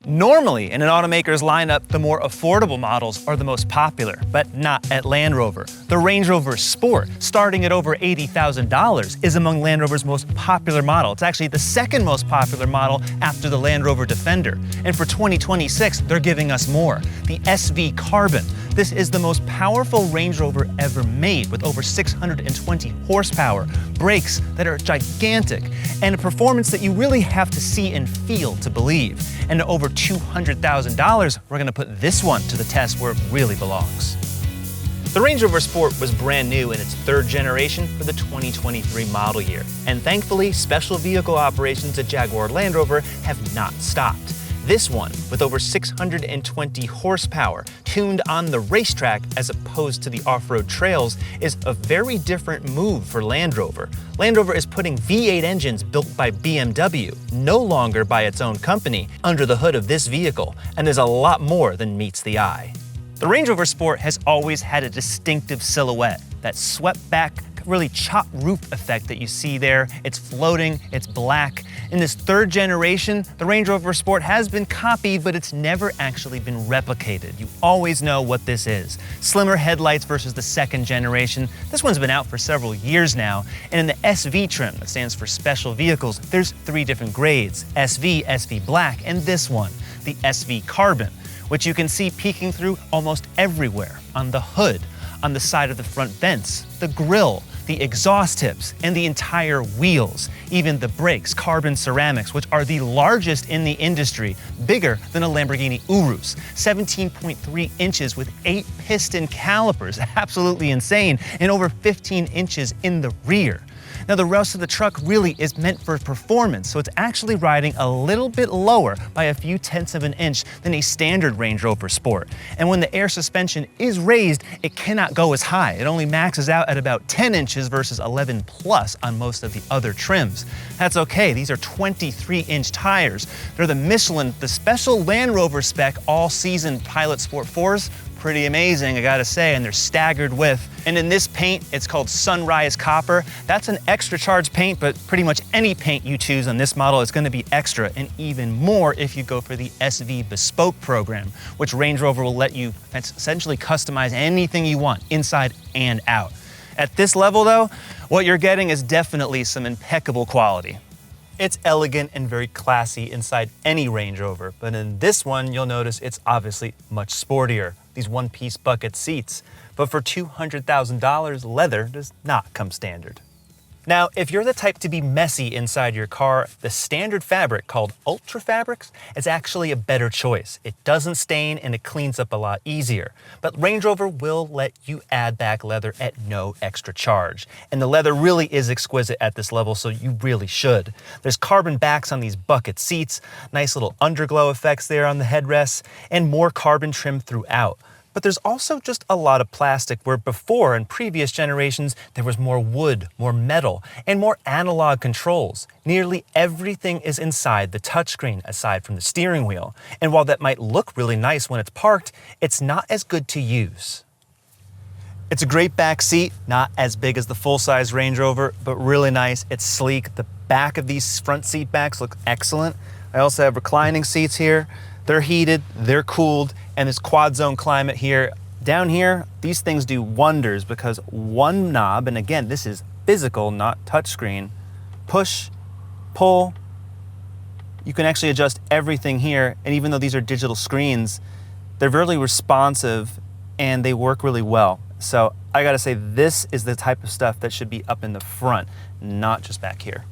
Normally, in an automaker's lineup, the more affordable models are the most popular, but not at Land Rover. The Range Rover Sport, starting at over $80,000, is among Land Rover's most popular model. It's actually the second most popular model after the Land Rover Defender. And for 2026, they're giving us more. The SV Carbon. This is the most powerful Range Rover ever made, with over 620 horsepower, brakes that are gigantic, and a performance that you really have to see and feel to believe. And at over $200,000, we're gonna put this one to the test where it really belongs. The Range Rover Sport was brand new in its third generation for the 2023 model year. And thankfully, special vehicle operations at Jaguar Land Rover have not stopped. This one, with over 620 horsepower, tuned on the racetrack as opposed to the off-road trails, is a very different move for Land Rover. Land Rover is putting V8 engines built by BMW, no longer by its own company, under the hood of this vehicle, and there's a lot more than meets the eye. The Range Rover Sport has always had a distinctive silhouette, that swept back, really chopped roof effect that you see there. It's floating, it's black. In this third generation, the Range Rover Sport has been copied, but it's never actually been replicated. You always know what this is. Slimmer headlights versus the second generation. This one's been out for several years now. And in the SV trim, that stands for Special Vehicles, there's 3 different grades: SV, SV Black, and this one, the SV Carbon, which you can see peeking through almost everywhere: on the hood, on the side of the front vents, the grille, the exhaust tips, and the entire wheels. Even the brakes, carbon ceramics, which are the largest in the industry, bigger than a Lamborghini Urus. 17.3 inches with 8 piston calipers, absolutely insane, and over 15 inches in the rear. Now, the rest of the truck really is meant for performance, so it's actually riding a little bit lower by a few tenths of an inch than a standard Range Rover Sport. And when the air suspension is raised, it cannot go as high. It only maxes out at about 10 inches versus 11 plus on most of the other trims. That's okay, these are 23-inch tires. They're the Michelin, the special Land Rover spec all-season Pilot Sport 4s. Pretty amazing, I gotta say, and they're staggered width. And in this paint, it's called Sunrise Copper. That's an extra charge paint, but pretty much any paint you choose on this model is gonna be extra, and even more if you go for the SV Bespoke program, which Range Rover will let you essentially customize anything you want, inside and out. At this level though, what you're getting is definitely some impeccable quality. It's elegant and very classy inside any Range Rover, but in this one, you'll notice it's obviously much sportier. These one-piece bucket seats. But for $200,000, leather does not come standard. Now, if you're the type to be messy inside your car, the standard fabric called Ultra Fabrics is actually a better choice. It doesn't stain and it cleans up a lot easier. But Range Rover will let you add back leather at no extra charge. And the leather really is exquisite at this level, so you really should. There's carbon backs on these bucket seats, nice little underglow effects there on the headrests, and more carbon trim throughout. But there's also just a lot of plastic, where before, in previous generations, there was more wood, more metal, and more analog controls. Nearly everything is inside the touchscreen, aside from the steering wheel. And while that might look really nice when it's parked, it's not as good to use. It's a great back seat, not as big as the full-size Range Rover, but really nice. It's sleek. The back of these front seat backs look excellent. I also have reclining seats here. They're heated, they're cooled, and this quad zone climate here. Down here, these things do wonders because one knob, and again, this is physical, not touchscreen, push, pull, you can actually adjust everything here. And even though these are digital screens, they're really responsive and they work really well. So I gotta say, this is the type of stuff that should be up in the front, not just back here.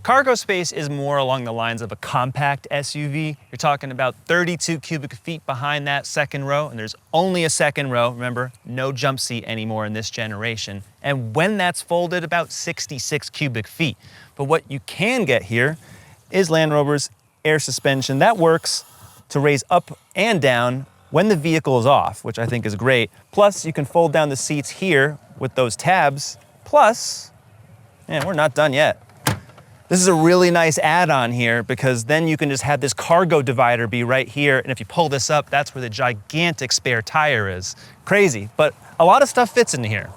Cargo space is more along the lines of a compact SUV. You're talking about 32 cubic feet behind that second row, and there's only a second row. Remember, no jump seat anymore in this generation. And when that's folded, about 66 cubic feet. But what you can get here is Land Rover's air suspension. That works to raise up and down when the vehicle is off, which I think is great. Plus, you can fold down the seats here with those tabs. Plus, man, we're not done yet. This is a really nice add-on here, because then you can just have this cargo divider be right here, and if you pull this up, that's where the gigantic spare tire is. Crazy, but a lot of stuff fits into here.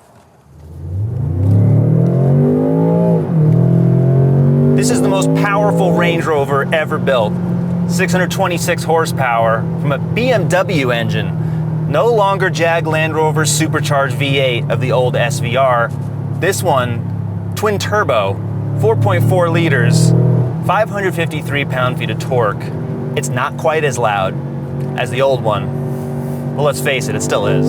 This is the most powerful Range Rover ever built. 626 horsepower from a BMW engine. No longer Jag Land Rover supercharged V8 of the old SVR. This one, twin turbo, 4.4 liters, 553 pound-feet of torque. It's not quite as loud as the old one. Well, let's face it, it still is.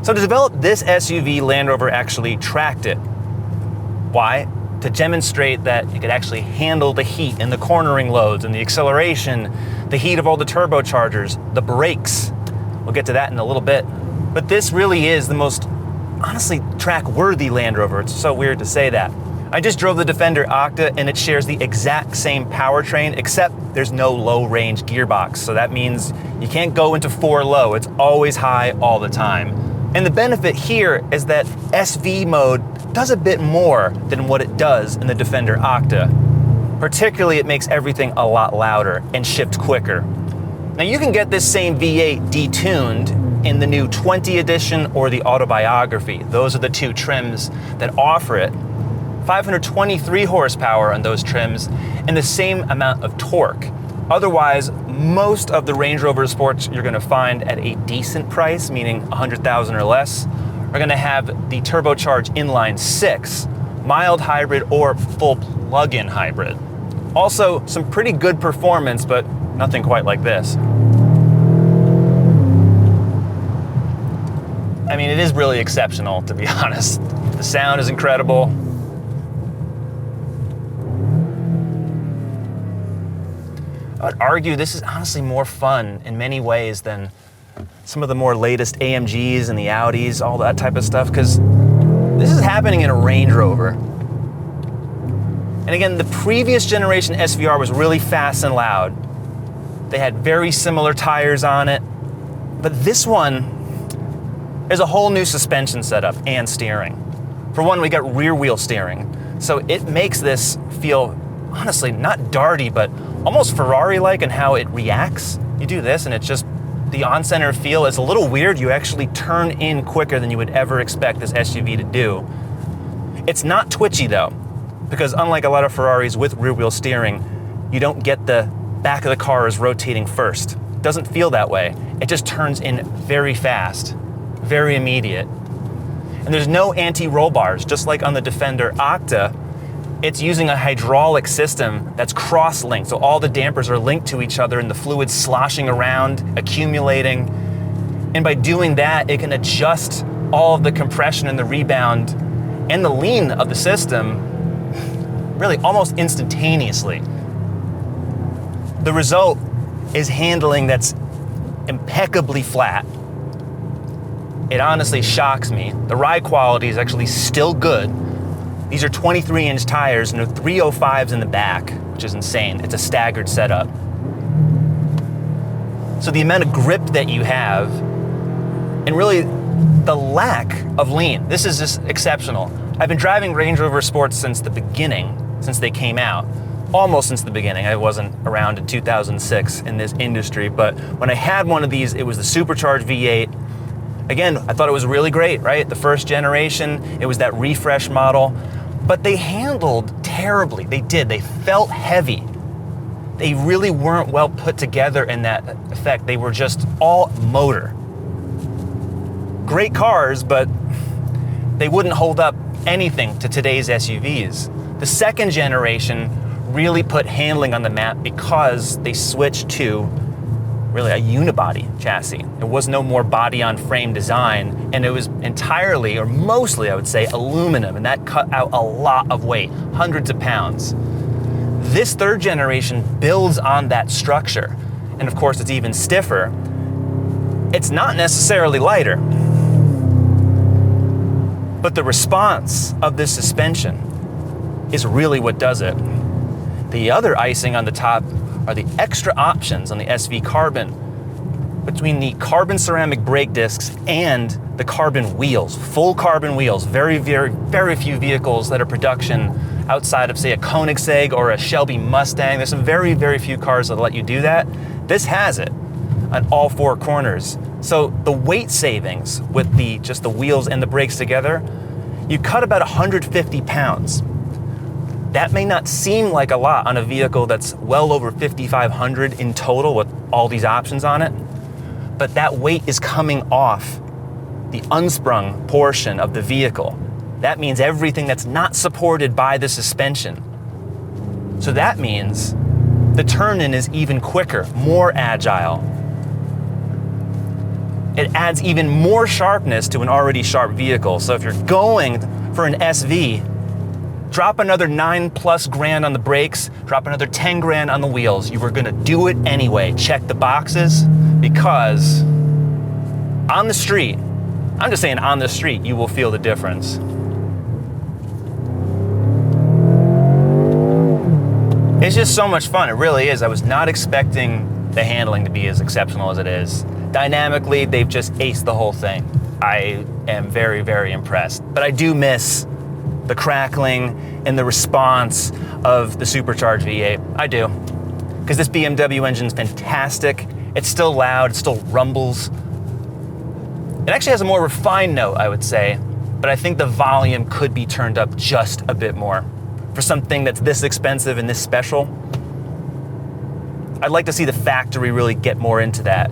So to develop this SUV, Land Rover actually tracked it. Why? To demonstrate that it could actually handle the heat and the cornering loads and the acceleration, the heat of all the turbochargers, the brakes. We'll get to that in a little bit. But this really is the most, honestly, track-worthy Land Rover. It's so weird to say that. I just drove the Defender Octa and it shares the exact same powertrain, except there's no low-range gearbox. So that means you can't go into 4 low. It's always high all the time. And the benefit here is that SV mode does a bit more than what it does in the Defender Octa. Particularly, it makes everything a lot louder and shift quicker. Now you can get this same V8 detuned in the new 20 edition or the Autobiography. Those are the 2 trims that offer it. 523 horsepower on those trims and the same amount of torque. Otherwise, most of the Range Rover Sports you're gonna find at a decent price, meaning 100,000 or less, are gonna have the turbocharged inline 6, mild hybrid or full plug-in hybrid. Also, some pretty good performance, but nothing quite like this. I mean, it is really exceptional, to be honest. The sound is incredible. I would argue this is honestly more fun in many ways than some of the more latest AMGs and the Audis, all that type of stuff, because this is happening in a Range Rover. And again, the previous generation SVR was really fast and loud. They had very similar tires on it, but this one is a whole new suspension setup and steering. For one, we got rear wheel steering, so it makes this feel, honestly, not darty, but almost Ferrari-like in how it reacts. You do this and it's just, the on-center feel is a little weird. You actually turn in quicker than you would ever expect this SUV to do. It's not twitchy though, because unlike a lot of Ferraris with rear wheel steering, you don't get the back of the car is rotating first. It doesn't feel that way. It just turns in very fast, very immediate. And there's no anti-roll bars, just like on the Defender Octa. It's using a hydraulic system that's cross-linked, so all the dampers are linked to each other and the fluid's sloshing around, accumulating. And by doing that, it can adjust all of the compression and the rebound and the lean of the system really almost instantaneously. The result is handling that's impeccably flat. It honestly shocks me. The ride quality is actually still good. These are 23-inch tires and they're 305s in the back, which is insane. It's a staggered setup. So the amount of grip that you have, and really the lack of lean, this is just exceptional. I've been driving Range Rover Sports since the beginning, since they came out. Almost since the beginning. I wasn't around in 2006 in this industry, but when I had one of these, it was the supercharged V8. Again, I thought it was really great, right? The first generation, it was that refresh model, but they handled terribly. They did, they felt heavy. They really weren't well put together in that effect. They were just all motor. Great cars, but they wouldn't hold up anything to today's SUVs. The second generation really put handling on the map because they switched to really a unibody chassis. There was no more body on frame design, and it was entirely, or mostly I would say, aluminum, and that cut out a lot of weight, hundreds of pounds. This third generation builds on that structure, and of course it's even stiffer. It's not necessarily lighter, but the response of this suspension is really what does it. The other icing on the top are the extra options on the SV Carbon. Between the carbon ceramic brake discs and the carbon wheels, full carbon wheels, very few vehicles that are production outside of, say, a Koenigsegg or a Shelby Mustang. There's some very few cars that let you do that. This has it on all 4 corners. So the weight savings with just the wheels and the brakes together, you cut about 150 pounds. That may not seem like a lot on a vehicle that's well over 5,500 in total with all these options on it, but that weight is coming off the unsprung portion of the vehicle. That means everything that's not supported by the suspension. So that means the turn-in is even quicker, more agile. It adds even more sharpness to an already sharp vehicle. So if you're going for an SV, drop another 9+ grand on the brakes, drop another 10 grand on the wheels. You were gonna do it anyway. Check the boxes, because on the street, I'm just saying on the street, you will feel the difference. It's just so much fun, it really is. I was not expecting the handling to be as exceptional as it is. Dynamically, they've just aced the whole thing. I am very, very impressed. But I do miss the crackling and the response of the supercharged V8. I do. Because this BMW engine's fantastic. It's still loud, it still rumbles. It actually has a more refined note, I would say, but I think the volume could be turned up just a bit more. For something that's this expensive and this special, I'd like to see the factory really get more into that,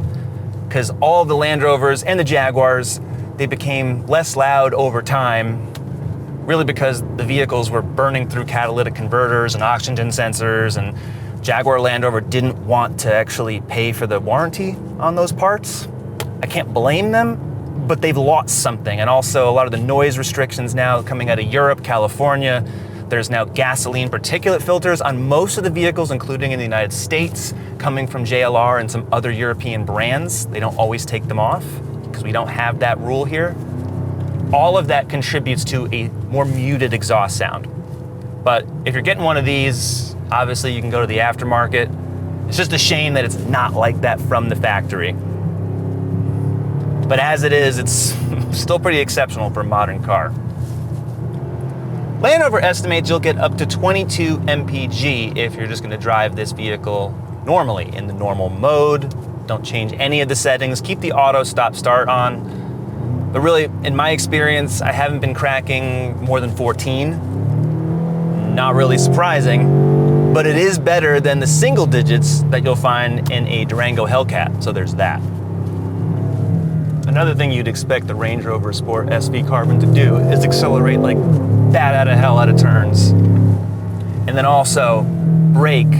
because all of the Land Rovers and the Jaguars, they became less loud over time, really because the vehicles were burning through catalytic converters and oxygen sensors, and Jaguar Land Rover didn't want to actually pay for the warranty on those parts. I can't blame them, but they've lost something. And also a lot of the noise restrictions now coming out of Europe, California. There's now gasoline particulate filters on most of the vehicles, including in the United States, coming from JLR and some other European brands. They don't always take them off because we don't have that rule here. All of that contributes to a more muted exhaust sound. But if you're getting one of these, obviously you can go to the aftermarket. It's just a shame that it's not like that from the factory. But as it is, it's still pretty exceptional for a modern car. Land Rover estimates you'll get up to 22 mpg if you're just going to drive this vehicle normally in the normal mode. Don't change any of the settings. Keep the auto stop start on. But really, in my experience, I haven't been cracking more than 14. Not really surprising, but it is better than the single digits that you'll find in a Durango Hellcat, so there's that. Another thing you'd expect the Range Rover Sport SV Carbon to do is accelerate like bat out of hell out of turns. And then also brake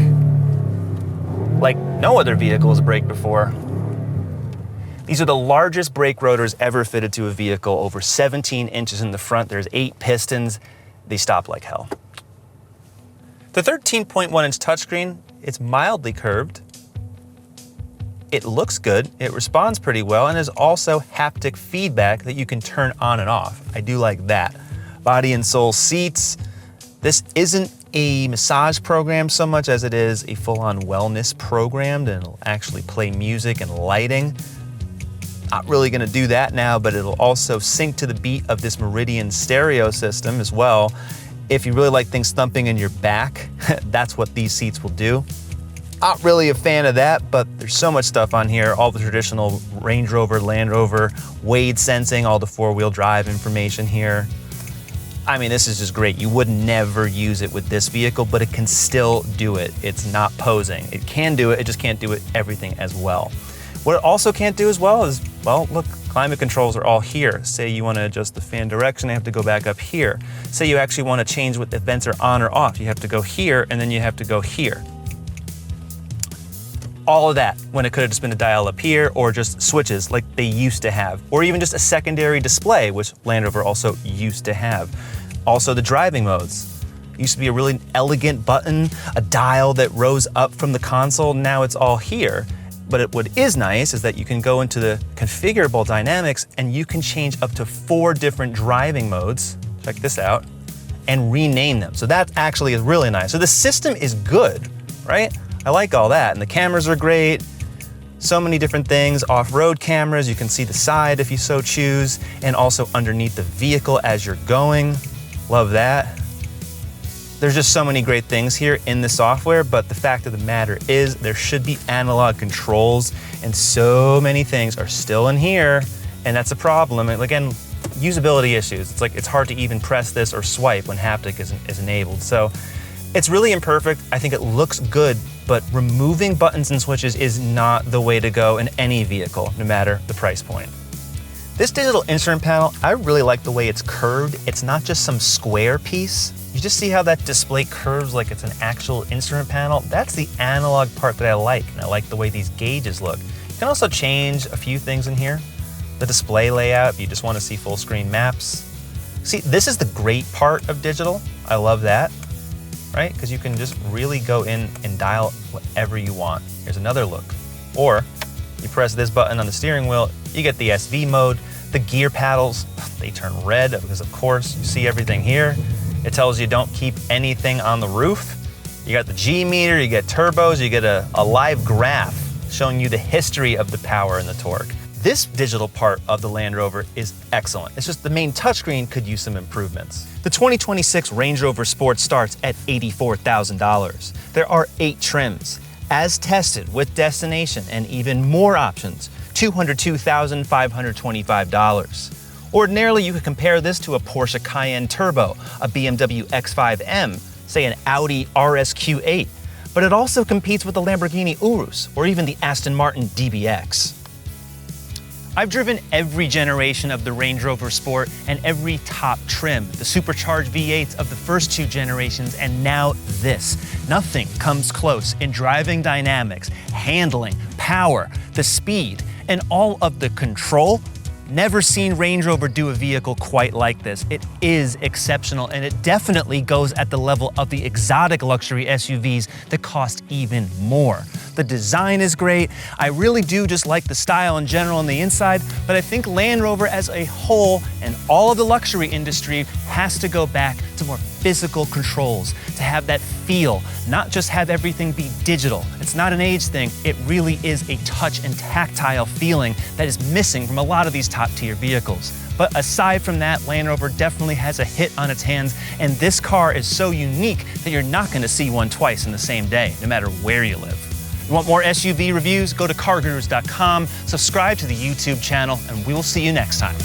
like no other vehicle has braked before. These are the largest brake rotors ever fitted to a vehicle, over 17 inches in the front. There's 8 pistons. They stop like hell. The 13.1-inch touchscreen, it's mildly curved. It looks good, it responds pretty well, and there's also haptic feedback that you can turn on and off. I do like that. Body and soul seats. This isn't a massage program so much as it is a full-on wellness program, and it'll actually play music and lighting. Not really gonna do that now, but it'll also sync to the beat of this Meridian stereo system as well. If you really like things thumping in your back, that's what these seats will do. Not really a fan of that, but there's so much stuff on here. All the traditional Range Rover, Land Rover, Wade sensing, all the 4-wheel drive information here. I mean, this is just great. You would never use it with this vehicle, but it can still do it. It's not posing. It can do it, it just can't do it everything as well. What it also can't do as well is, well, look, climate controls are all here. Say you want to adjust the fan direction, you have to go back up here. Say you actually want to change what the vents are on or off, you have to go here, and then you have to go here. All of that, when it could have just been a dial up here, or just switches like they used to have, or even just a secondary display, which Land Rover also used to have. Also the driving modes. It used to be a really elegant button, a dial that rose up from the console, now it's all here. But what is nice is that you can go into the configurable dynamics and you can change up to 4 different driving modes, check this out, and rename them. So that actually is really nice. So the system is good, right? I like all that, and the cameras are great. So many different things, off-road cameras, you can see the side if you so choose, and also underneath the vehicle as you're going. Love that. There's just so many great things here in the software, but the fact of the matter is there should be analog controls, and so many things are still in here, and that's a problem. And again, usability issues. It's like it's hard to even press this or swipe when haptic is enabled. So It's really imperfect. I think it looks good, but removing buttons and switches is not the way to go in any vehicle, no matter the price point. This digital instrument panel, I really like the way it's curved. It's not just some square piece. You just see how that display curves like it's an actual instrument panel. That's the analog part that I like, and I like the way these gauges look. You can also change a few things in here. The display layout, if you just want to see full screen maps. See, this is the great part of digital. I love that, right? Because you can just really go in and dial whatever you want. Here's another look. Or you press this button on the steering wheel, you get the SV mode. The gear paddles, they turn red because of course you see everything here. It tells you don't keep anything on the roof. You got the G meter, you get turbos, you get a live graph showing you the history of the power and the torque. This digital part of the Land Rover is excellent. It's just the main touchscreen could use some improvements. The 2026 Range Rover Sport starts at $84,000. There are 8 trims, as tested with destination and even more options, $202,525. Ordinarily, you could compare this to a Porsche Cayenne Turbo, a BMW X5M, say an Audi RSQ8, but it also competes with the Lamborghini Urus or even the Aston Martin DBX. I've driven every generation of the Range Rover Sport and every top trim, the supercharged V8s of the first 2 generations, and now this. Nothing comes close in driving dynamics, handling, power, the speed, and all of the control. Never seen Range Rover do a vehicle quite like this. It is exceptional, and it definitely goes at the level of the exotic luxury SUVs that cost even more. The design is great. I really do just like the style in general on the inside, but I think Land Rover as a whole and all of the luxury industry has to go back to more physical controls, to have that feel, not just have everything be digital. It's not an age thing. It really is a touch and tactile feeling that is missing from a lot of these top-tier vehicles. But aside from that, Land Rover definitely has a hit on its hands, and this car is so unique that you're not going to see one twice in the same day, no matter where you live. You want more SUV reviews? Go to CarGurus.com, subscribe to the YouTube channel, and we will see you next time.